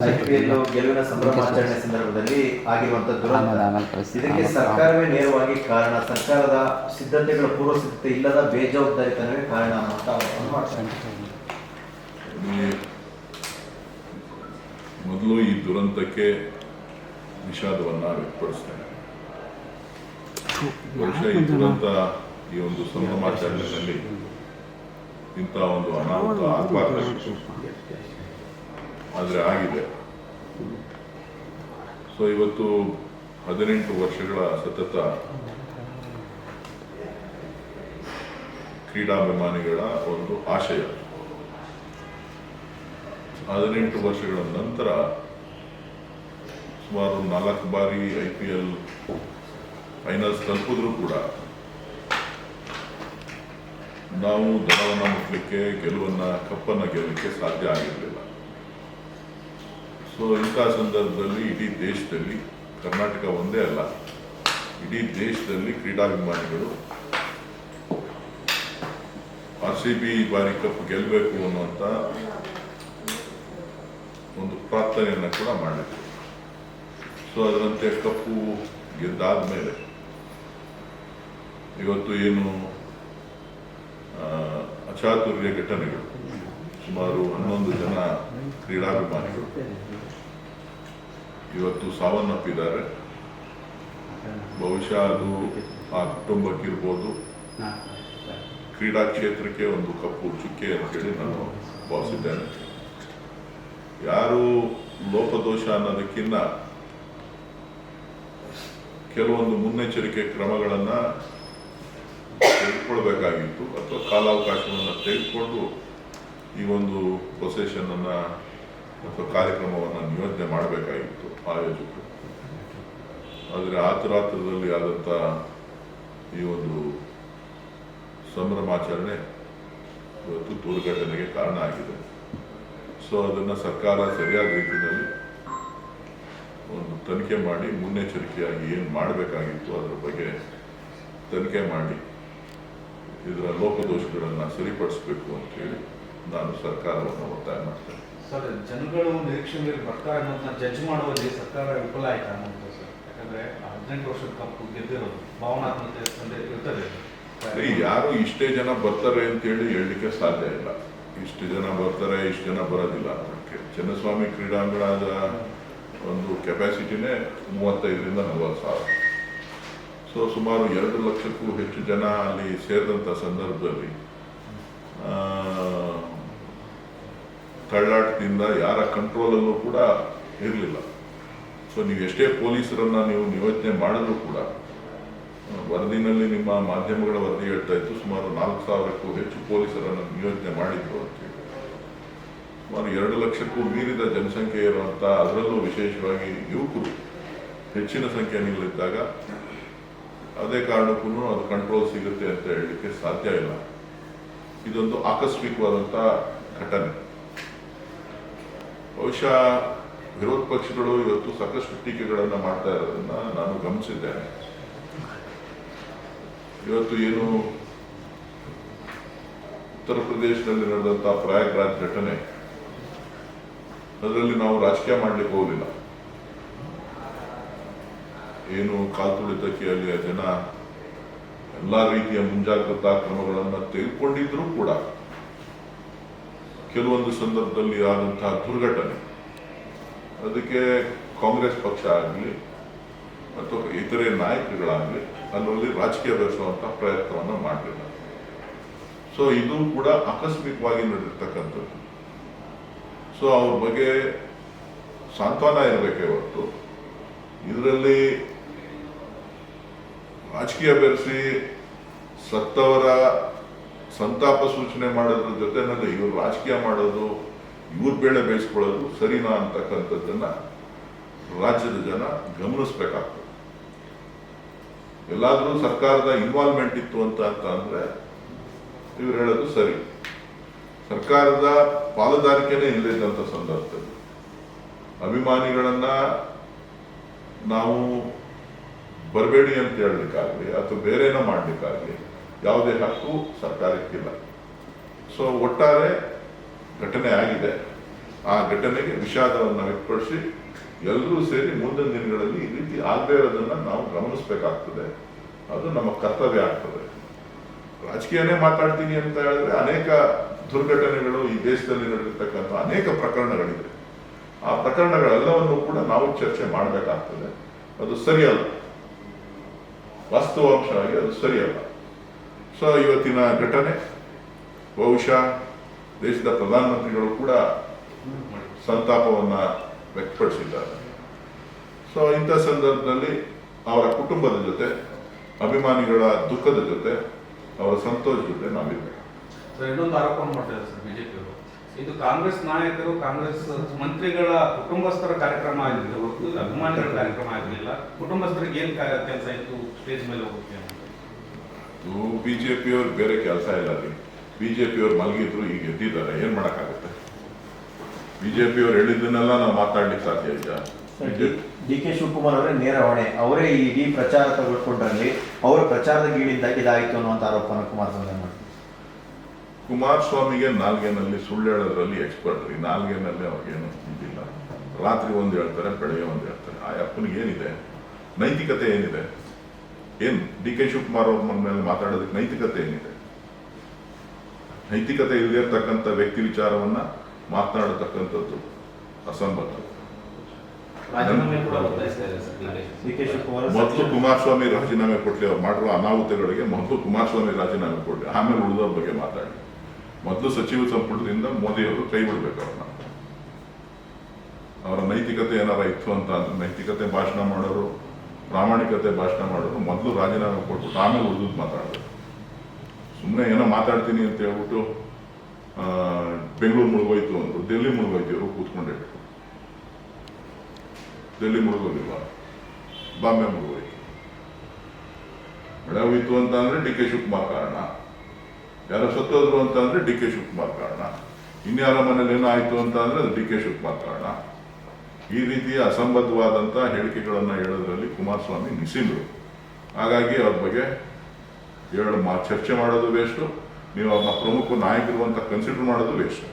IPL ಗೆಲುವಿನ ಸಂಭ್ರಮಾಚರಣೆ ಸಂದರ್ಭದಲ್ಲಿ ಆಗಿರುವಂತಹ ದುರಂತ ಇದಕ್ಕೆ ಸರ್ಕಾರವೇ ನೇರವಾಗಿ ಕಾರಣ, ಸರ್ಕಾರದ ಸಿದ್ಧತೆಗಳ ಪೂರ್ವ ಸಿದ್ಧತೆ ಇಲ್ಲದ ಬೇಜವಾಬ್ದಾರಿತನವೇ ಕಾರಣ ಅಂತ ಆರೋಪವನ್ನು ಮಾಡ್ತಾರೆ. ಮೊದಲು ಈ ದುರಂತಕ್ಕೆ ವಿಷಾದವನ್ನ ವ್ಯಕ್ತಪಡಿಸ್ತೇನೆ. ಬಹುಶಃ ಈ ದುರಂತ ಈ ಒಂದು ಸಂಭ್ರಮಾಚರಣೆಯಲ್ಲಿ ಇಂಥ ಒಂದು ಅನಾಹುತ ಆಗಬಾರ್ದಾಗಿತ್ತು, ಆದರೆ ಆಗಿದೆ. ಸೊ ಇವತ್ತು 18 ವರ್ಷಗಳ ಸತತ ಕ್ರೀಡಾಭಿಮಾನಿಗಳ ಒಂದು ಆಶಯ, 18 ವರ್ಷಗಳ ನಂತರ ಸುಮಾರು 4 ಬಾರಿ IPL ಫೈನಲ್ಸ್ ತಲುಪಿದ್ರೂ ಕೂಡ ನಾವು ದಳವನ್ನು ಮುಟ್ಟಲಿಕ್ಕೆ, ಕಪ್ಪನ್ನು ಗೆಲ್ಲಲಿಕ್ಕೆ ಸಾಧ್ಯ ಆಗಿರಲಿಲ್ಲ. ಸೊ ಇಂಥ ಸಂದರ್ಭದಲ್ಲಿ ಇಡೀ ದೇಶದಲ್ಲಿ, ಕರ್ನಾಟಕ ಒಂದೇ ಅಲ್ಲ, ಇಡೀ ದೇಶದಲ್ಲಿ ಕ್ರೀಡಾಭಿಮಾನಿಗಳು RCB ಈ ಬಾರಿ ಕಪ್ ಗೆಲ್ಲಬೇಕು ಅನ್ನುವಂಥ ಒಂದು ಪ್ರಾರ್ಥನೆಯನ್ನು ಕೂಡ ಮಾಡಿದ್ರು. ಸೊ ಅದರಂತೆ ಕಪ್ಪು ಗೆದ್ದಾದ ಮೇಲೆ ಇವತ್ತು ಏನು ಅಚಾತುರ್ಯ ಘಟನೆಗಳು, ಸುಮಾರು 11 ಜನ ಕ್ರೀಡಾಭಿಮಾನಿಗಳು ಇವತ್ತು ಸಾವನ್ನಪ್ಪಿದ್ದಾರೆ. ಬಹುಶಃ ಅದು ಆ ಕುಟುಂಬಕ್ಕಿರ್ಬೋದು, ಕ್ರೀಡಾ ಕ್ಷೇತ್ರಕ್ಕೆ ಒಂದು ಕಪ್ಪು ಚುಕ್ಕೆ ಅಂತೇಳಿ ನಾನು ಭಾವಿಸಿದ್ದೇನೆ. ಯಾರು ಲೋಪದೋಷ ಅನ್ನೋದಕ್ಕಿಂತ ಕೆಲವೊಂದು ಮುನ್ನೆಚ್ಚರಿಕೆ ಕ್ರಮಗಳನ್ನು ತೆಗೆದುಕೊಳ್ಬೇಕಾಗಿತ್ತು, ಅಥವಾ ಕಾಲಾವಕಾಶವನ್ನು ತೆಗೆದುಕೊಂಡು ಈ ಒಂದು ಪ್ರೊಸೆಷನ್ ಅನ್ನ ಅಥವಾ ಕಾರ್ಯಕ್ರಮವನ್ನು ನಿಯೋಜನೆ ಮಾಡಬೇಕಾಗಿತ್ತು ಆಯೋಜಕರು. ಆದರೆ ಆತುರಾತ್ರದಲ್ಲಿ ಆದಂಥ ಈ ಒಂದು ಸಂಭ್ರಮಾಚರಣೆ ಇವತ್ತು ದುರ್ಘಟನೆಗೆ ಕಾರಣ ಆಗಿದೆ. ಸೊ ಅದನ್ನು ಸರ್ಕಾರ ಸರಿಯಾದ ರೀತಿಯಲ್ಲಿ ಒಂದು ತನಿಖೆ ಮಾಡಿ, ಮುನ್ನೆಚ್ಚರಿಕೆಯಾಗಿ ಏನು ಮಾಡಬೇಕಾಗಿತ್ತು ಅದರ ಬಗ್ಗೆ ತನಿಖೆ ಮಾಡಿ ಇದರ ಲೋಪದೋಷಗಳನ್ನು ಸರಿಪಡಿಸಬೇಕು ಅಂತ ಹೇಳಿ ನಾನು ಸರ್ಕಾರವನ್ನು ಒತ್ತಾಯ ಮಾಡ್ತೇನೆ. ಸರ್, ಜನಗಳು ನಿರೀಕ್ಷೆ ಮೇಲೆ ಬರ್ತಾರೆ ಅನ್ನೋದನ್ನ ಜಡ್ಜ್ ಮಾಡುವಲ್ಲಿ ಸರ್ಕಾರ ವಿಫಲ ಆಯ್ತಾ ಅನ್ನೋದು ಸರ್? ಯಾಕಂದ್ರೆ 18 ವರ್ಷದ ಕಪ್ಪು ಗೆದ್ದಿರೋದು ಭಾವನಾತ್ಮಕ ಇರ್ತದೆ. ಯಾರು ಇಷ್ಟೇ ಜನ ಬರ್ತಾರೆ ಅಂತೇಳಿ ಹೇಳಲಿಕ್ಕೆ ಸಾಧ್ಯ ಇಲ್ಲ. ಇಷ್ಟು ಜನ ಬರ್ತಾರೆ, ಇಷ್ಟು ಜನ ಬರೋದಿಲ್ಲ ಅನ್ನೋಕ್ಕೆ. ಚಿನ್ನಸ್ವಾಮಿ ಕ್ರೀಡಾಂಗಣದ ಒಂದು ಕೆಪಾಸಿಟಿನೇ 35ರಿಂದ 40 ಸಾವಿರ. ಸೊ ಸುಮಾರು 2 ಲಕ್ಷಕ್ಕೂ ಹೆಚ್ಚು ಜನ ಅಲ್ಲಿ ಸೇರಿದಂಥ ಸಂದರ್ಭದಲ್ಲಿ ತಳ್ಳಾಟದಿಂದ ಯಾರ ಕಂಟ್ರೋಲಲ್ಲೂ ಕೂಡ ಇರಲಿಲ್ಲ. ಸೊ ನೀವು ಎಷ್ಟೇ ಪೊಲೀಸರನ್ನ ನೀವು ನಿಯೋಜನೆ ಮಾಡಿದ್ರೂ ಕೂಡ, ವರದಿನಲ್ಲಿ ನಿಮ್ಮ ಮಾಧ್ಯಮಗಳ ವರದಿ ಹೇಳ್ತಾ ಇತ್ತು ಸುಮಾರು 4,000ಕ್ಕೂ ಹೆಚ್ಚು ಪೊಲೀಸರನ್ನು ನಿಯೋಜನೆ ಮಾಡಿದ್ರು ಅಂತೇಳಿ. ಸುಮಾರು 2 ಲಕ್ಷಕ್ಕೂ ಮೀರಿದ ಜನಸಂಖ್ಯೆ ಇರುವಂಥ, ಅದರಲ್ಲೂ ವಿಶೇಷವಾಗಿ ಯುವಕರು ಹೆಚ್ಚಿನ ಸಂಖ್ಯೆಯಲ್ಲಿದ್ದಾಗ ಅದೇ ಕಾರಣಕ್ಕೂ ಅದು ಕಂಟ್ರೋಲ್ ಸಿಗುತ್ತೆ ಅಂತ ಹೇಳಲಿಕ್ಕೆ ಸಾಧ್ಯ ಇಲ್ಲ. ಇದೊಂದು ಆಕಸ್ಮಿಕವಾದಂಥ ಘಟನೆ. ಬಹುಶಃ ವಿರೋಧ ಪಕ್ಷಗಳು ಇವತ್ತು ಸಾಕಷ್ಟು ಟೀಕೆಗಳನ್ನು ಮಾಡ್ತಾ ಇರೋದನ್ನ ನಾನು ಗಮನಿಸಿದ್ದೇನೆ. ಇವತ್ತು ಏನು ಉತ್ತರ ಪ್ರದೇಶದಲ್ಲಿ ನಡೆದಂಥ ಪ್ರಯಾಗ್ರಾಜ್ ಘಟನೆ, ಅದರಲ್ಲಿ ನಾವು ರಾಜಕೀಯ ಮಾಡಲಿಕ್ಕೆ ಹೋಗಲಿಲ್ಲ. ಏನು ಕಾಲ್ತುಳಿತಕ್ಕೆ ಅಲ್ಲಿಯ ಜನ ಎಲ್ಲ ರೀತಿಯ ಮುಂಜಾಗ್ರತಾ ಕ್ರಮಗಳನ್ನು ತೆಗೆದುಕೊಂಡಿದ್ರೂ ಕೂಡ ಕೆಲವೊಂದು ಸಂದರ್ಭದಲ್ಲಿ ಆದಂತಹ ದುರ್ಘಟನೆ, ಅದಕ್ಕೆ ಕಾಂಗ್ರೆಸ್ ಪಕ್ಷ ಆಗಲಿ ಅಥವಾ ಇತರೆ ನಾಯಕರುಗಳಾಗಲಿ ಅದರಲ್ಲಿ ರಾಜಕೀಯ ಬೆಳೆಸುವಂಥ ಪ್ರಯತ್ನವನ್ನು ಮಾಡಲಿಲ್ಲ. ಸೊ ಇದು ಕೂಡ ಆಕಸ್ಮಿಕವಾಗಿ ನಡೆದಿರ್ತಕ್ಕಂಥದ್ದು. ಸೊ ಅವ್ರ ಬಗ್ಗೆ ಸಾಂತ್ವನ ಇರಬೇಕೇ ಹೊರತು ಇದರಲ್ಲಿ ರಾಜಕೀಯ ಬೆರೆಸಿ ಸತ್ತವರ ಸಂತಾಪ ಸೂಚನೆ ಮಾಡೋದ್ರ ಜೊತೆನಲ್ಲಿ ಇವರು ರಾಜಕೀಯ ಮಾಡೋದು, ಇವ್ರ ಬೇಳೆ ಬೇಯಿಸ್ಕೊಳ್ಳೋದು ಸರಿನಾ ಅಂತಕ್ಕಂಥದ್ದನ್ನ ರಾಜ್ಯದ ಜನ ಗಮನಿಸ್ಬೇಕಾಗ್ತದೆ. ಎಲ್ಲಾದ್ರೂ ಸರ್ಕಾರದ ಇನ್ವಾಲ್ವ್ಮೆಂಟ್ ಇತ್ತು ಅಂತ ಅಂದ್ರೆ ಇವ್ರು ಹೇಳೋದು ಸರಿ. ಸರ್ಕಾರದ ಪಾಲುದಾರಿಕೆನೇ ಇಲ್ಲದಂಥ ಸಂದರ್ಭದಲ್ಲಿ ಅಭಿಮಾನಿಗಳನ್ನ ನಾವು ಬರಬೇಡಿ ಅಂತ ಹೇಳಲಿಕ್ಕಾಗಲಿ ಅಥವಾ ಬೇರೆನೋ ಮಾಡಲಿಕ್ಕಾಗಲಿ ಯಾವುದೇ ಹಕ್ಕು ಸರ್ಕಾರಕ್ಕಿಲ್ಲ. ಸೊ ಒಟ್ಟಾರೆ ಘಟನೆ ಆಗಿದೆ. ಆ ಘಟನೆಗೆ ವಿಷಾದವನ್ನು ವ್ಯಕ್ತಪಡಿಸಿ ಎಲ್ಲರೂ ಸೇರಿ ಮುಂದಿನ ದಿನಗಳಲ್ಲಿ ಈ ರೀತಿ ಆಗದೇ ಇರೋದನ್ನ ನಾವು ಗಮನಿಸಬೇಕಾಗ್ತದೆ. ಅದು ನಮ್ಮ ಕರ್ತವ್ಯ ಆಗ್ತದೆ. ರಾಜಕೀಯನೇ ಮಾತಾಡ್ತೀನಿ ಅಂತ ಹೇಳಿದ್ರೆ ಅನೇಕ ದುರ್ಘಟನೆಗಳು ಈ ದೇಶದಲ್ಲಿ ನಡೆದಿರ್ತಕ್ಕಂಥ ಅನೇಕ ಪ್ರಕರಣಗಳಿದೆ. ಆ ಪ್ರಕರಣಗಳೆಲ್ಲವನ್ನು ಕೂಡ ನಾವು ಚರ್ಚೆ ಮಾಡಬೇಕಾಗ್ತದೆ. ಅದು ಸರಿಯಲ್ಲ, ವಾಸ್ತವಾಂಶವಾಗಿ ಅದು ಸರಿಯಲ್ಲ. ಸೊ ಇವತ್ತಿನ ಘಟನೆ ಬಹುಶಃ ದೇಶದ ಪ್ರಧಾನಮಂತ್ರಿಗಳು ಕೂಡ ಸಂತಾಪವನ್ನ ವ್ಯಕ್ತಪಡಿಸಿದ್ದಾರೆ. ಸೊ ಇಂಥ ಸಂದರ್ಭದಲ್ಲಿ ಅವರ ಕುಟುಂಬದ ಜೊತೆ, ಅಭಿಮಾನಿಗಳ ದುಃಖದ ಜೊತೆ, ಅವರ ಸಂತೋಷ ಜೊತೆ ನಾವಿರ್ಬೇಕು. ಸರ್, ಇನ್ನೊಂದು ಆರೋಪವನ್ನು ಮಾಡ್ತಾರೆ ಸರ್ ಬಿಜೆಪಿಯವರು, ಇದು ಕಾಂಗ್ರೆಸ್ ನಾಯಕರು, ಕಾಂಗ್ರೆಸ್ ಮಂತ್ರಿಗಳ ಕುಟುಂಬಸ್ಥರ ಕಾರ್ಯಕ್ರಮ ಆಗಿಲ್ಲ, ಹೊರತು ಅಭಿಮಾನಿಗಳ ಕಾರ್ಯಕ್ರಮ ಆಗಲಿಲ್ಲ. ಕುಟುಂಬಸ್ಥರಿಗೆ ಏನ್ ಕೆಲಸ ಇತ್ತು ಸ್ಟೇಜ್ ಮೇಲೆ ಹೋಗುತ್ತೆ ಅಂತ? ಬಿಜೆಪಿಯವ್ರು ಬೇರೆ ಕೆಲಸ ಇಲ್ಲ ರೀ. ಬಿಜೆಪಿಯವ್ರು ಮಲಗಿದ್ರು, ಈಗ ಎದ್ದಿದ್ದಾರೆ, ಏನ್ ಮಾಡಕ್ಕಾಗುತ್ತೆ? ಬಿಜೆಪಿಯವ್ರು ಹೇಳಿದ್ದನ್ನೆಲ್ಲ ನಾವು ಮಾತಾಡ್ಲಿಕ್ಕೆ ಸಾಧ್ಯ ಇಲ್ಲ. ಡಿ ಕೆ ಶಿವಕುಮಾರ್ ಅವರೇ ನೇರ ಹೊಣೆ, ಅವರೇ ಈ ಇಡೀ ಪ್ರಚಾರ ತೆಗೆದುಕೊಂಡ್ರಲ್ಲಿ ಅವರ ಪ್ರಚಾರದ ಗೀಳಿಂದಾಗಿ ಇದಾಯಿತು ಅನ್ನುವಂಥ ಆರೋಪನ ಕುಮಾರಸ್ವಾಮಿ ಮಾಡ್ತಾರೆ. ಕುಮಾರಸ್ವಾಮಿಗೆ ನಾಲ್ಗೆನಲ್ಲಿ ಸುಳ್ಳು ಹೇಳೋದ್ರಲ್ಲಿ ಎಕ್ಸ್ಪರ್ಟ್ ರೀ. ನಾಲ್ಗೆನಲ್ಲಿ ಅವ್ರಿಗೇನು ಇದಿಲ್ಲ. ರಾತ್ರಿ ಒಂದು ಹೇಳ್ತಾರೆ, ಬೆಳಗ್ಗೆ ಒಂದು ಹೇಳ್ತಾರೆ. ಆ ಅಪ್ಪನಿಗೆ ಏನಿದೆ ನೈತಿಕತೆ? ಏನಿದೆ? ಏನ್ ಡಿ ಕೆ ಶಿವಕುಮಾರ್ ಅವ್ರ ಮೇಲೆ ಮಾತಾಡೋದಕ್ಕೆ ನೈತಿಕತೆ ಏನಿದೆ? ನೈತಿಕತೆ ಇಲ್ಲದೆ ಇರ್ತಕ್ಕಂಥ ವ್ಯಕ್ತಿ ವಿಚಾರವನ್ನ ಮಾತನಾಡತಕ್ಕಂಥದ್ದು ಅಸಂಬದ್ಧ. ಮೊದಲು ಕುಮಾರಸ್ವಾಮಿ ರಾಜೀನಾಮೆ ಕೊಡ್ಲಿ, ಅವ್ರು ಮಾಡಿರುವ ಅನಾಹುತಗಳಿಗೆ ಮೊದಲು ಕುಮಾರಸ್ವಾಮಿ ರಾಜೀನಾಮೆ ಕೊಡ್ಲಿ, ಆಮೇಲೆ ಉಳಿದವ್ರ ಬಗ್ಗೆ ಮಾತಾಡಿ. ಮೊದಲು ಸಚಿವ ಸಂಪುಟದಿಂದ ಮೋದಿಯವರು ಕೈ ಬಿಡ್ಬೇಕು ಅವ್ರನ್ನ. ಅವರ ನೈತಿಕತೆ ಏನಾರ ಇತ್ತು ಅಂತ ಅಂದ್ರೆ, ನೈತಿಕತೆ ಭಾಷಣ ಮಾಡೋರು, ಪ್ರಾಮಾಣಿಕತೆ ಭಾಷಣ ಮಾಡೋರು ಮೊದಲು ರಾಜೀನಾಮೆ ಕೊಟ್ಬಿಟ್ಟು ಆಮೇಲೆ ಉಳಿದು ಮಾತಾಡೋದು. ಸುಮ್ಮನೆ ಏನೋ ಮಾತಾಡ್ತೀನಿ ಅಂತ ಹೇಳ್ಬಿಟ್ಟು ಬೆಂಗಳೂರು ಮುಳುಗೋಯ್ತು ಅಂದ್ರು, ಡೆಲ್ಲಿ ಮುಳುಗೋಯ್ತು, ಇವರು ಕೂತ್ಕೊಂಡೇ ಡೆಲ್ಲಿ ಮುಳುಗೋಗಿಲ್ವ, ಬಾಂಬೆ ಮುಳುಗೋಯ್ತು. ಬೆಳೆ ಹೋಯ್ತು ಅಂತ ಅಂದ್ರೆ ಡಿ ಕೆ ಶಿವಕುಮಾರ್ ಕಾರಣ, ಯಾರೋ ಸತ್ತೋದ್ರು ಅಂತ ಅಂದ್ರೆ ಡಿ ಕೆ ಶಿವಕುಮಾರ್ ಕಾರಣ, ಇನ್ಯಾರ ಮನೇಲಿ ಏನೋ ಆಯ್ತು ಅಂತ ಅಂದ್ರೆ ಅದು ಡಿ ಕೆ ಶಿವಕುಮಾರ್ ಕಾರಣ. ಈ ರೀತಿಯ ಅಸಂಬದ್ಧವಾದಂಥ ಹೇಳಿಕೆಗಳನ್ನು ಹೇಳೋದ್ರಲ್ಲಿ ಕುಮಾರಸ್ವಾಮಿ ನಿಸಿಂದ್ರು. ಹಾಗಾಗಿ ಅವ್ರ ಬಗ್ಗೆ ಚರ್ಚೆ ಮಾಡೋದು ವೇಸ್ಟು, ನೀವು ಅವ್ರನ್ನ ಪ್ರಮುಖ ನಾಯಕರು ಅಂತ ಕನ್ಸಿಡರ್ ಮಾಡೋದು ವೇಸ್ಟ್.